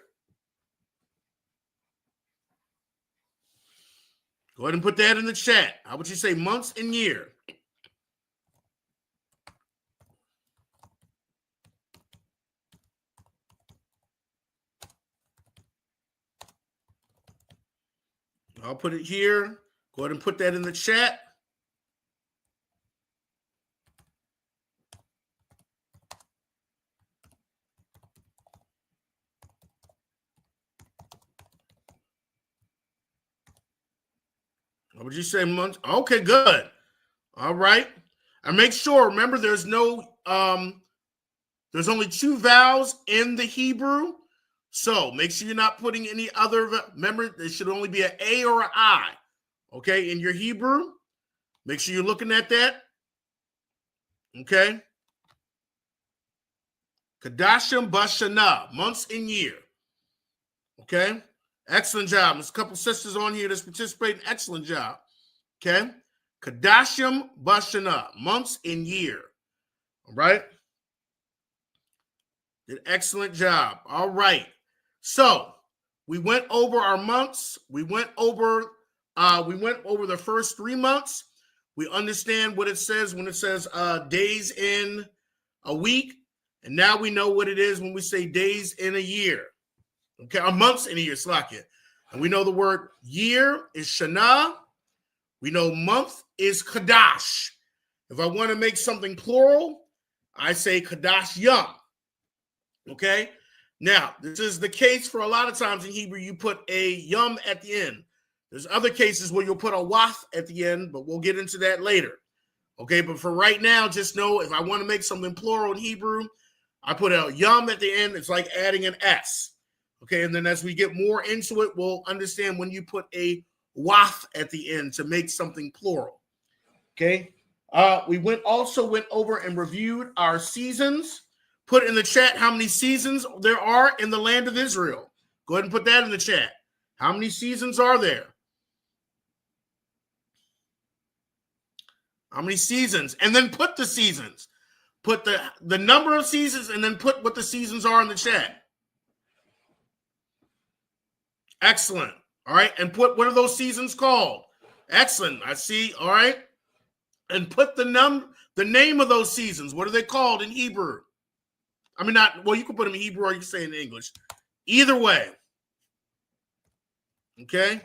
Go ahead and put that in the chat. How would you say months in year? I'll put it here. Go ahead and put that in the chat. What would you say months? Okay, good. All right. And make sure, remember, there's only 2 vowels in the Hebrew. So make sure you're not putting any other. Remember, there should only be an A or an I. Okay, in your Hebrew. Make sure you're looking at that. Okay. Kadashim Bashana, months in year. Okay. Excellent job. There's a couple sisters on here that's participating. Excellent job. Okay. Kadashim Bashana, months in year. All right. Did an excellent job. All right. So we went over our months. We went over the first 3 months. We understand what it says when it says days in a week. And now we know what it is when we say days in a year. Okay, or months in a year, Slakia. And we know the word year is Shana. We know month is Kadash. If I want to make something plural, I say Kadash Yom. Okay? Now, this is the case for a lot of times in Hebrew, you put a Yom at the end. There's other cases where you'll put a Wath at the end, but we'll get into that later. Okay, but for right now, just know if I want to make something plural in Hebrew, I put a Yom at the end. It's like adding an S. Okay, and then as we get more into it, we'll understand when you put a Wath at the end to make something plural. Okay, we also went over and reviewed our seasons. Put in the chat how many seasons there are in the land of Israel. Go ahead and put that in the chat. How many seasons are there? How many seasons? And then put the seasons. Put the number of seasons and then put what the seasons are in the chat. Excellent. All right. And put what are those seasons called? Excellent. I see. All right. And put the name of those seasons. What are they called in Hebrew? I mean, you can put them in Hebrew or you can say in English. Either way. Okay.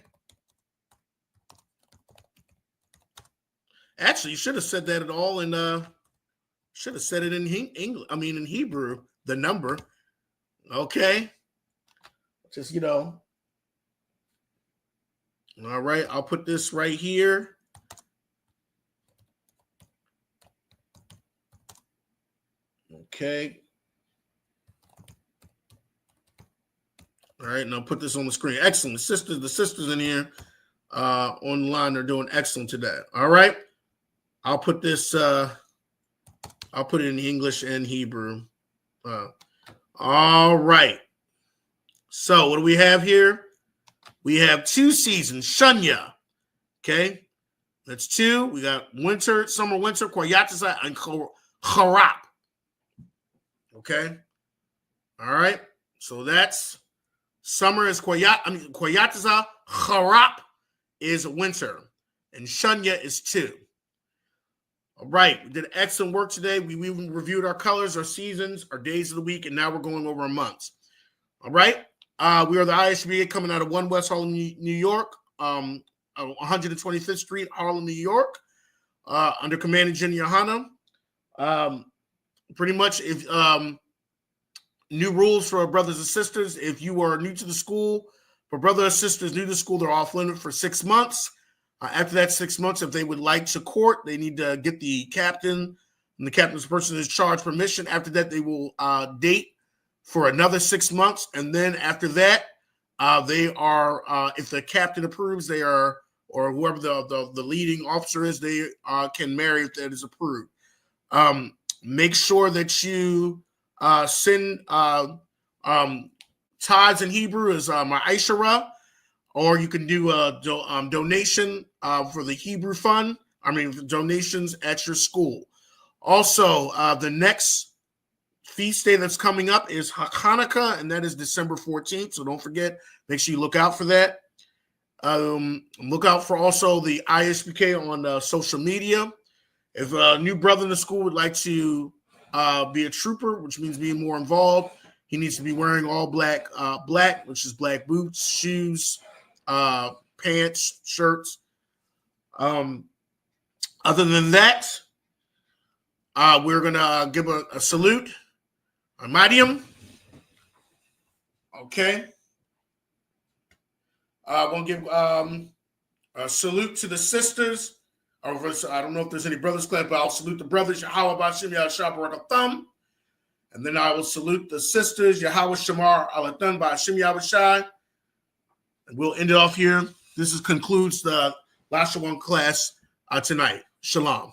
Actually, you should have said that at all should have said it in English. I mean, in Hebrew, the number. Okay. Just, All right. I'll put this right here. Okay. All right. And I'll put this on the screen. Excellent. The sisters in here online are doing excellent today. All right. I'll put this, I'll put it in English and Hebrew. All right. So what do we have here? We have 2 seasons, Shunya. Okay. That's 2. We got winter, summer, winter, Koyatasa, and Harap. Okay. All right. So that's summer is Koyatasa, Harap is winter, and Shunya is 2. All right. We did excellent work today. We even reviewed our colors, our seasons, our days of the week, and now we're going over our months. All right. We are the ISBA coming out of 1 West Harlem, New York, 125th Street, Harlem, New York, under Commanding Jenny Yohana. Pretty much, if new rules for our brothers and sisters. If you are new to the school, for brothers and sisters new to the school, they're off limit for 6 months. After that 6 months, if they would like to court, they need to get the captain and the captain's person in charge permission. After that, they will date for another 6 months. And then after that, they are, if the captain approves, they are, or whoever the leading officer is, they can marry if that is approved. Make sure that you send tithes in Hebrew is Ma'ashara, or you can do a donation for the Hebrew fund. Donations at your school. Also, the next feast day that's coming up is Hanukkah, and that is December 14th. So don't forget, make sure you look out for that. Look out for also the ISBK on social media. If a new brother in the school would like to be a trooper, which means being more involved, he needs to be wearing all black, which is black boots, shoes, pants, shirts. Other than that, we're going to give a salute. Armadium. Okay. We'll give a salute to the sisters. I don't know if there's any brothers clap, but I'll salute the brothers. Yahweh Bashim Yahshua Thumb. And then I will salute the sisters. Yahweh Shamar Alathun Bashim Yahushai. And we'll end it off here. This concludes the Lashawan class tonight. Shalom.